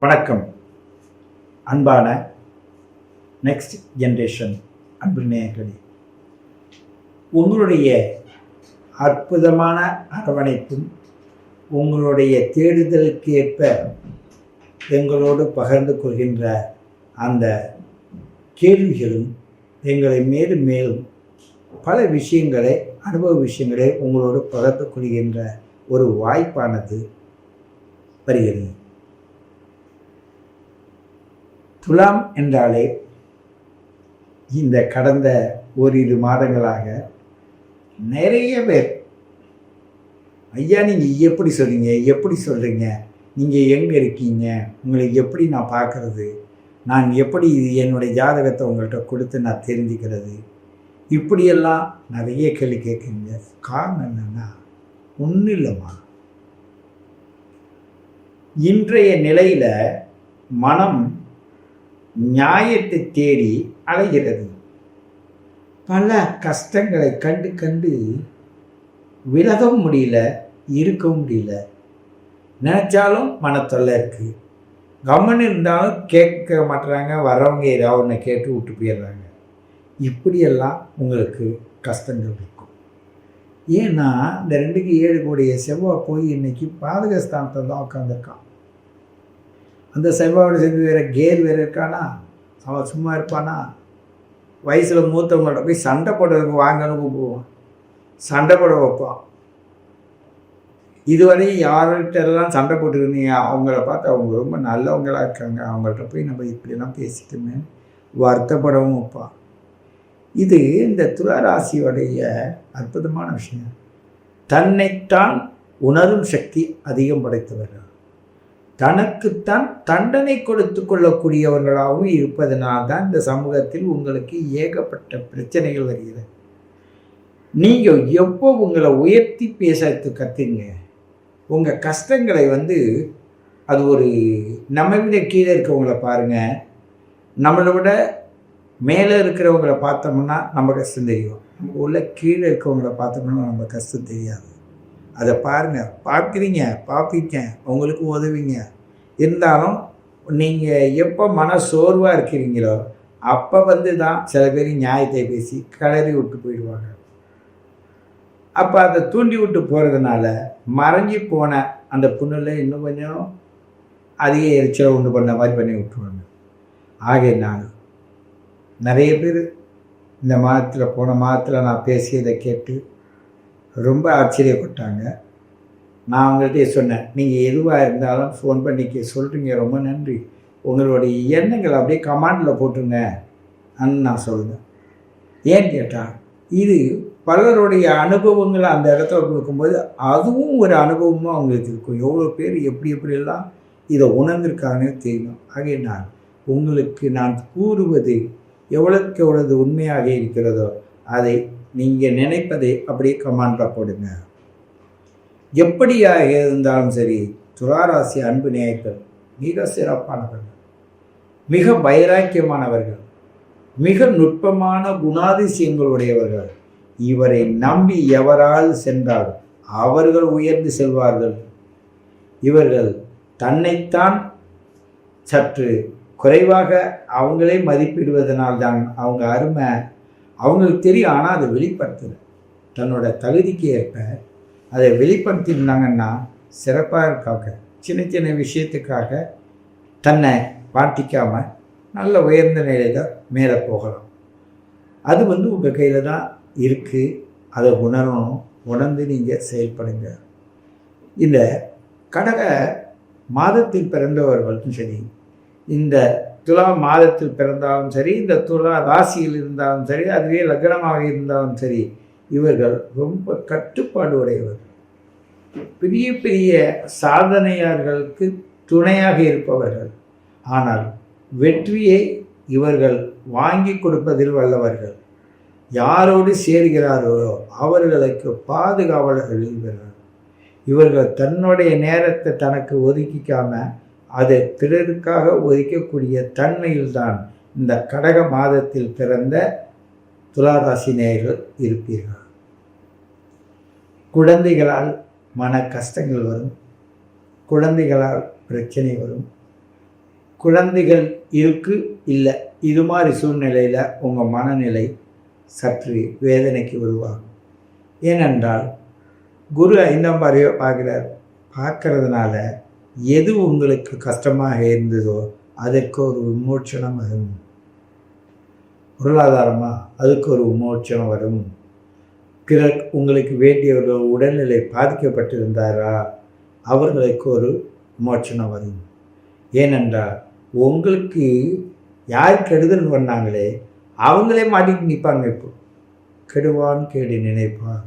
வணக்கம். அன்பான next generation அன்பு நேயர்களே, உங்களுடைய அற்புதமான அரவணைப்பும் உங்களுடைய தேடுதலுக்கு ஏற்ப எங்களோடு பகிர்ந்து கொள்கின்ற அந்த கேள்விகளும் எங்களை மேலும் மேலும் பல விஷயங்களை அனுபவ விஷயங்களை உங்களோடு பகிர்ந்து கொள்கின்ற ஒரு வாய்ப்பானது வருகிறது. துலாம் என்றாலே இந்த கடந்த ஓரிரு மாதங்களாக நிறைய பேர், ஐயா நீங்கள் எப்படி சொல்கிறீங்க, நீங்கள் எங்கே இருக்கீங்க, உங்களை எப்படி நான் பார்க்குறது, நான் எப்படி என்னுடைய ஜாதகத்தை உங்கள்கிட்ட கொடுத்து நான் தெரிஞ்சுக்கிறது, இப்படியெல்லாம் நிறைய கேள்வி கேட்குறீங்க. காரணம் என்னென்னா, ஒன்றும் இல்லைம்மா, இன்றைய நிலையில் மனம் நியாயத்தை தேடி அலைகிறது. பல கஷ்டங்களை கண்டு கண்டு விலகவும் முடியல, இருக்கவும் முடியல. நினச்சாலும் மனத்தொல்லை இருக்குது. கவனம் இருந்தாலும் கேட்க மாட்டுறாங்க, வரவங்க ஏதாவது ஒன்று கேட்டு விட்டு போயிடுறாங்க. இப்படியெல்லாம் உங்களுக்கு கஷ்டங்கள் இருக்கும். ஏன்னா இந்த 2க்கு 7 கூடிய செவ்வாய் போய் இன்னைக்கு பாதகஸ்தானத்தில் தான் உட்காந்துருக்கான். அந்த செவ்வாயோட சேர்ந்து வேறு கேர் வேறு இருக்கானா? அவன் சும்மா இருப்பானா? வயசில் மூத்தவங்கள்ட்ட போய் சண்டை போடுறதுக்கு வாங்கன்னு கூப்பிடுவான், சண்டை போட வைப்பான். இதுவரையும் யார்கிட்டெல்லாம் சண்டை போட்டுருந்தீங்க, அவங்கள பார்த்து அவங்க ரொம்ப நல்லவங்களாக இருக்காங்க, அவங்கள்ட்ட போய் நம்ம இப்படியெல்லாம் பேசிட்டோமே வருத்தப்படவும் வைப்பான். இது இந்த துளாராசியோடைய அற்புதமான விஷயம். தன்னைத்தான் உணரும் சக்தி அதிகம் படைத்தவர்கள், தனக்குத்தான் தண்டனை கொடுத்து கொள்ளக்கூடியவர்களாகவும் இருப்பதனால்தான் இந்த சமூகத்தில் உங்களுக்கு ஏகப்பட்ட பிரச்சனைகள் வருகிறது. நீங்கள் எப்போ உங்களை உயர்த்தி பேசத்து கற்றுங்க, உங்கள் கஷ்டங்களை அது ஒரு நம்ம விட கீழே இருக்கவங்களை பாருங்கள், நம்மளை விட மேலே இருக்கிறவங்களை பார்த்தோம்னா நம்ம கஷ்டம் தெரியும், நம்ம உள்ள கீழே இருக்கவங்களை பார்த்தோம்னா நம்ம கஷ்டம் தெரியாது. அதை பாருங்கள், பார்ப்பீங்க, உங்களுக்கு உதவிங்க. இருந்தாலும் நீங்கள் எப்போ மன சோர்வாக இருக்கிறீங்களோ அப்போ தான் சில பேர் நியாயத்தை பேசி கிளறி விட்டு போயிடுவாங்க. அப்போ அதை தூண்டி விட்டு போகிறதுனால மறைஞ்சி போன அந்த புண்ணில் இன்னும் கொஞ்சம் அதிக எரிச்சலை உண்டு பண்ண மாதிரி பண்ணி விட்டுருவாங்க. ஆகையினால நிறைய பேர் இந்த மாதத்தில், போன மாதத்தில் நான் பேசியதை கேட்டு ரொம்ப ஆச்சரியப்பட்டாங்க. நான் அவங்கள்ட்டே சொன்னேன், நீங்கள் எதுவாக இருந்தாலும் ஃபோன் பண்ணி சொல்கிறீங்க, ரொம்ப நன்றி, உங்களுடைய எண்ணங்கள் அப்படியே கமாண்டில் போட்டுருங்க அன்னு நான் சொல்லுவேன். ஏன்னு கேட்டால் இது பலருடைய அனுபவங்களை அந்த இடத்துல கொடுக்கும்போது அதுவும் ஒரு அனுபவமாக அவங்களுக்கு இருக்கும். எவ்வளோ பேர் எப்படியெல்லாம் இதை உணர்ந்திருக்காங்கன்னு தெரியும். ஆகிய நான் உங்களுக்கு நான் கூறுவது எவ்வளோக்கு எவ்வளவு உண்மையாக இருக்கிறதோ அதை நீங்கள் நினைப்பதை அப்படியே கமாண்டில் போடுங்க. எப்படியாக இருந்தாலும் சரி, துளாராசி அன்பு நேயர்கள் மிக சிறப்பானவர்கள், மிக வைராக்கியமானவர்கள், மிக நுட்பமான குணாதிசயங்களுடையவர்கள். இவரை நம்பி எவரால் சென்றால் அவர்கள் உயர்ந்து செல்வார்கள். இவர்கள் தன்னைத்தான் சற்று குறைவாக அவங்களே மதிப்பிடுவதனால்தான் அவங்க அருமை அவங்களுக்கு தெரியும். ஆனால் அதை வெளிப்படுத்தலை, தன்னோட தகுதிக்கு ஏற்ப அதை வெளிப்படுத்தியிருந்தாங்கன்னா சிறப்பாக இருக்காங்க. சின்ன சின்ன விஷயத்துக்காக தன்னை பாட்டிக்காமல் நல்ல உயர்ந்த நிலையில் மேலே போகலாம். அது உங்கள் கையில் தான் இருக்குது. அதை உணரணும், உணர்ந்து நீங்கள் செயல்படுங்க. இந்த கடக மாதத்தில் பிறந்தவர்களும் சரி, இந்த துலா மாதத்தில் பிறந்தாலும் சரி, இந்த துலா ராசியில் இருந்தாலும் சரி, அதுவே லக்னமாக இருந்தாலும் சரி, இவர்கள் ரொம்ப கட்டுப்பாடு உடையவர், பெரிய பெரிய சாதனையாளர்களுக்கு துணையாக இருப்பவர்கள். ஆனால் வெற்றியை இவர்கள் வாங்கி கொடுப்பதில் வல்லவர்கள். யாரோடு சேர்கிறார்களோ அவர்களுக்கு பாதுகாவலர்கள் இவர்கள். இவர்கள் தன்னுடைய நேரத்தை தனக்கு ஒதுக்கிக்காம அதை பிறருக்காக ஒதுக்கக்கூடிய தன்மையில்தான் இந்த கடக மாதத்தில் பிறந்த துளாராசி நேயர்கள் இருப்பீர்கள். குழந்தைகளால் மன கஷ்டங்கள் வரும், குழந்தைகளால் பிரச்சனை வரும், குழந்தைகள் இல்லை, இது மாதிரி சூழ்நிலையில் உங்கள் மனநிலை சற்று வேதனைக்கு உருவாகும். ஏனென்றால் குரு 5ஆம் பார்வையை பார்க்கறதுனால எது உங்களுக்கு கஷ்டமாக இருந்ததோ அதற்கு ஒரு விமோச்சனம் வரும். பொருளாதாரமாக அதுக்கு ஒரு விமோச்சனம் வரும். பிறர் உங்களுக்கு வேண்டியவர்கள் உடல்நிலை பாதிக்கப்பட்டிருந்தாரா அவர்களுக்கு ஒரு விமோச்சனம் வரும். ஏனென்றால் உங்களுக்கு யார் கெடுதல் பண்ணாங்களே அவங்களே மாட்டிட்டு நிற்பாங்க. இப்போ கெடுவான் கேடு நினைப்பான்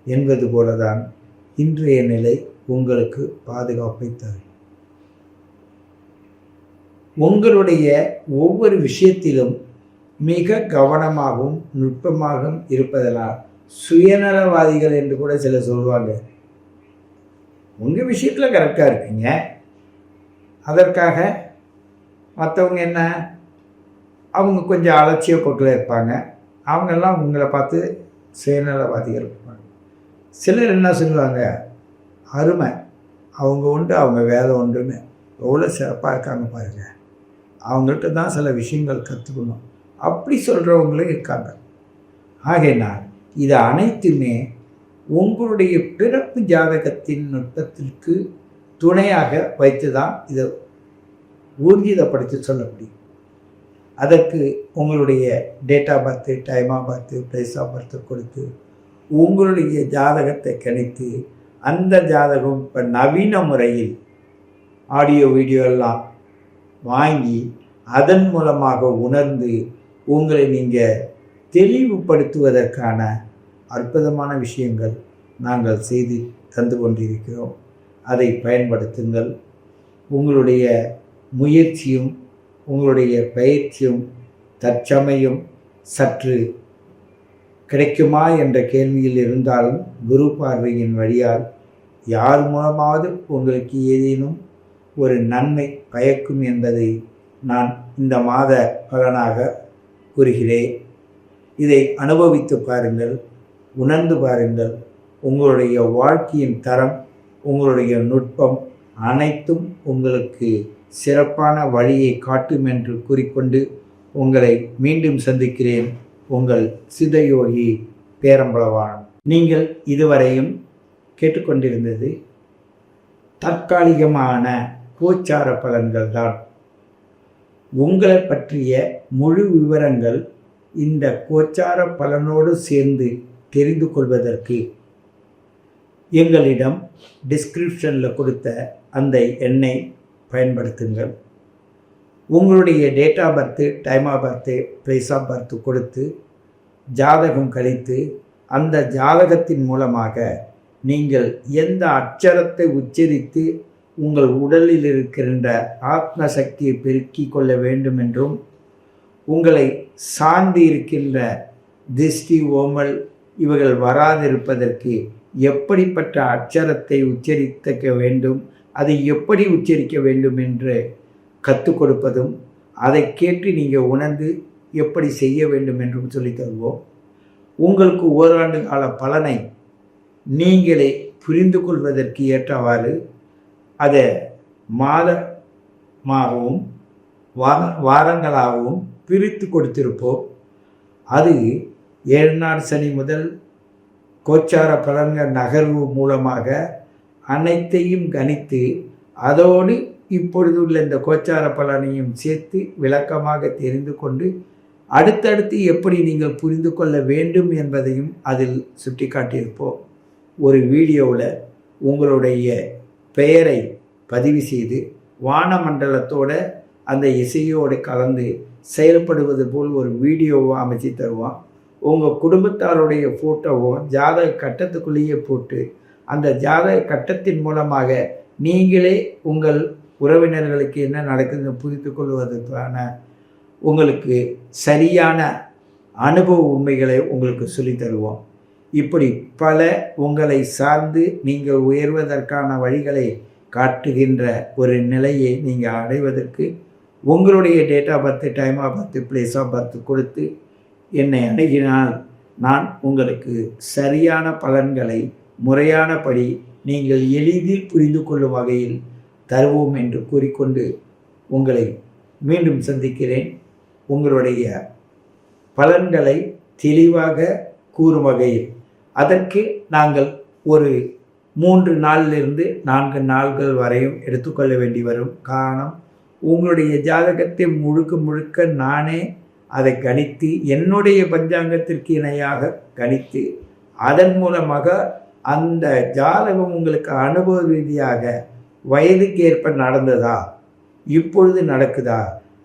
என்பது போலதான் இன்றைய நிலை உங்களுக்கு பாதுகாப்பை தரும். உங்களுடைய ஒவ்வொரு விஷயத்திலும் மிக கவனமாகவும் நுட்பமாகவும் இருப்பதனால் சுயநலவாதிகள் என்று கூட சிலர் சொல்லுவாங்க. உங்கள் விஷயத்தில் கரெக்டாக இருக்கீங்க, அதற்காக மற்றவங்க என்ன, அவங்க கொஞ்சம் அலட்சிய போக்கில் இருப்பாங்க. அவங்கெல்லாம் உங்களை பார்த்து சுயநலவாதிகள் இருப்பாங்க. சிலர் என்ன சொல்லுவாங்க, அருமை, அவங்க உண்டு அவங்க வேலை உண்டுன்னு எவ்வளோ சிறப்பாக இருக்காங்க பாருங்கள், அவங்கள்ட்ட தான் சில விஷயங்கள் கற்றுக்கணும் அப்படி சொல்கிறவங்களும் இருக்காங்க. ஆகையினால் இது அனைத்துமே உங்களுடைய பிறப்பு ஜாதகத்தின் நுட்பத்திற்கு துணையாக வைத்து தான் இதை ஊர்ஜிதப்படுத்தி சொல்ல முடியும். அதற்கு உங்களுடைய date of birth, time of birth, place of birth கொடுத்து உங்களுடைய ஜாதகத்தை கணித்து அந்த ஜாதகம் இப்போ நவீன முறையில் ஆடியோ வீடியோ எல்லாம் வாங்கி அதன் மூலமாக உணர்ந்து உங்களை நீங்கள் தெளிவுபடுத்துவதற்கான அற்புதமான விஷயங்கள் நாங்கள் செய்து தந்து கொண்டிருக்கிறோம். அதை பயன்படுத்துங்கள். உங்களுடைய முயற்சியும் உங்களுடைய பயிற்சியும் தற்சமயம் சற்று கிடைக்குமா என்ற கேள்வியில் இருந்தாலும் குரு பார்வையின் வழியால் யார் மூலமாவது உங்களுக்கு ஏதேனும் ஒரு நன்மை பயக்கும் என்பதை நான் இந்த மாத பலனாக கூறுகிறேன். இதை அனுபவித்து பாருங்கள், உணர்ந்து பாருங்கள். உங்களுடைய வாழ்க்கையின் தரம், உங்களுடைய நுட்பம் அனைத்தும் உங்களுக்கு சிறப்பான வழியை காட்டும் என்று கூறிக்கொண்டு உங்களை மீண்டும் சந்திக்கிறேன். உங்கள் சித்தயோகி பேரம்பலவான். நீங்கள் இதுவரையும் கேட்டுக்கொண்டிருந்தது தற்காலிகமான கோச்சார பலன்கள் தான். உங்களை பற்றிய முழு விவரங்கள் இந்த கோச்சார பலனோடு சேர்ந்து தெரிந்து கொள்வதற்கு எங்களிடம் டிஸ்கிரிப்ஷனில் கொடுத்த அந்த எண்ணை பயன்படுத்துங்கள். உங்களுடைய date of birth, time of birth, place of birth கொடுத்து ஜாதகம் கழித்து அந்த ஜாதகத்தின் மூலமாக நீங்கள் எந்த அட்சரத்தை உச்சரித்து உங்கள் உடலில் இருக்கின்ற ஆத்ம சக்தியை பெருக்கிக் கொள்ள வேண்டும் என்றும் உங்களை சார்ந்து இருக்கின்ற திருஷ்டி, ஓமல் இவர்கள் வராதிருப்பதற்கு எப்படிப்பட்ட அட்சரத்தை உச்சரிக்க வேண்டும், அதை எப்படி உச்சரிக்க வேண்டும் என்று கற்றுக் கொடுப்பதும், அதை கேட்டு நீங்கள் உணர்ந்து எப்படி செய்ய வேண்டும் என்றும் சொல்லித் தருவோம். உங்களுக்கு ஓராண்டு கால பலனை நீங்களே புரிந்து கொள்வதற்கு ஏற்றவாறு அதை மாதமாகவும் வாரங்களாகவும் பிரித்து கொடுத்திருப்போம். அது 7 நாள் சனி முதல் கோச்சார பலன்கள் நகர்வு மூலமாக அனைத்தையும் கணித்து அதோடு இப்பொழுது உள்ள இந்த கோச்சார பலனையும் சேர்த்து விளக்கமாக தெரிந்து கொண்டு அடுத்தடுத்து எப்படி நீங்கள் புரிந்து கொள்ள வேண்டும் என்பதையும் அதில் சுட்டி காட்டியிருப்போம். ஒரு வீடியோவில் உங்களுடைய பெயரை பதிவு செய்து வானமண்டலத்தோட அந்த இசையோடு கலந்து செயல்படுவது போல் ஒரு வீடியோவை அமைச்சு தருவான். உங்கள் குடும்பத்தாருடைய ஃபோட்டோவும் ஜாதக கட்டத்துக்குள்ளேயே போட்டு அந்த ஜாதக கட்டத்தின் மூலமாக நீங்களே உங்கள் உறவினர்களுக்கு என்ன நடக்குதுன்னு புரிந்து கொள்வதற்கான உங்களுக்கு சரியான அனுபவ உண்மைகளை உங்களுக்கு சொல்லித் தருவோம். இப்படி பல உங்களை சார்ந்து நீங்கள் உயர்வதற்கான வழிகளை காட்டுகின்ற ஒரு நிலையை நீங்கள் அடைவதற்கு உங்களுடைய date of birth, time of birth, place of birth கொடுத்து என்னை அணுகினால் நான் உங்களுக்கு சரியான பலன்களை முறையானபடி நீங்கள் எளிதில் புரிந்து கொள்ளும் வகையில் தருவோம் என்று கூறிக்கொண்டு உங்களை மீண்டும் சந்திக்கிறேன். உங்களுடைய பலன்களை தெளிவாக கூறும் வகையில் அதற்கு நாங்கள் ஒரு 3 நாளிலிருந்து 4 நாள்கள் வரையும் எடுத்துக்கொள்ள வேண்டி வரும். காரணம், உங்களுடைய ஜாதகத்தை முழுக்க நானே அதை கணித்து என்னுடைய பஞ்சாங்கத்திற்கு இணையாக கணித்து அதன் மூலமாக அந்த ஜாதகம் உங்களுக்கு அனுபவ ரீதியாக வயதுக்கு ஏற்ப நடந்ததா, இப்பொழுது நடக்குதா,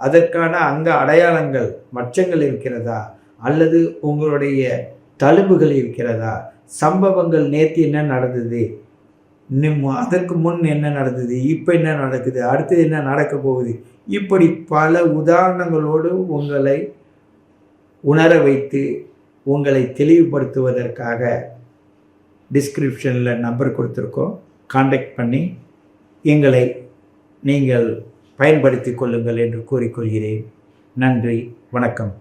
அதற்கான அங்க அடையாளங்கள் மச்சங்கள் இருக்கிறதா, அல்லது உங்களுடைய தழும்புகள் இருக்கிறதா, சம்பவங்கள் நேற்று என்ன நடந்தது, அதற்கு முன் என்ன நடந்தது, இப்போ என்ன நடக்குது, அடுத்தது என்ன நடக்க போகுது, இப்படி பல உதாரணங்களோடு உங்களை உணர வைத்து உங்களை தெளிவுபடுத்துவதற்காக டிஸ்கிரிப்ஷனில் நம்பர் கொடுத்துருக்கோம். கான்டாக்ட் பண்ணி எங்களை நீங்கள் பயன்படுத்தி கொள்ளுங்கள் என்று கூறிக்கொள்கிறேன். நன்றி, வணக்கம்.